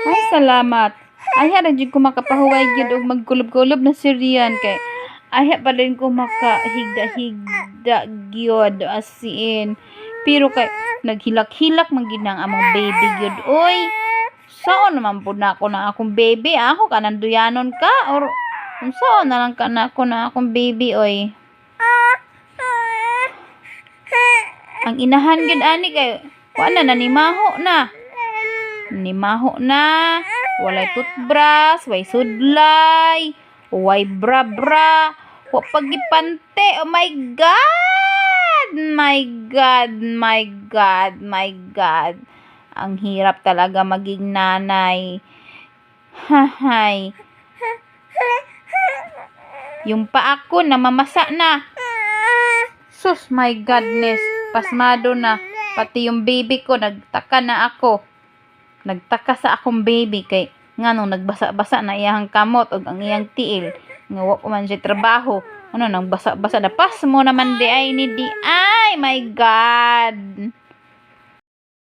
Ay, salamat. Ay, ra jud ko makapahuway gyud og magkulob-kulob na si Rian kay ay pa rin ko makahigda-higda gyud as in. Pero kay naghilak-hilak man gid ang among baby gyud. Oy, saan naman po na ako na akong baby? Ako ka nanduyanon ka or unsaon na lang ka na ako na akong baby oy. Ang inahan gyud ani kay wala na nimaho na. Nimaho na. Walay toothbrush, way sudlay, way bra-bra, wa pagipante. Oh my God! My God, my God, my God. Ang hirap talaga maging nanay. Hahay. Yung paa ko namamasa na. Sus, my godness. Pasmado na. Pati yung baby ko, nagtaka na ako. Nagtaka sa akong baby kay nganong nagbasa-basa na iyang kamot ug ang iyang tiil nga wa man siya trabaho ano nang basa-basa na pas mo naman di ay ni di ay my God.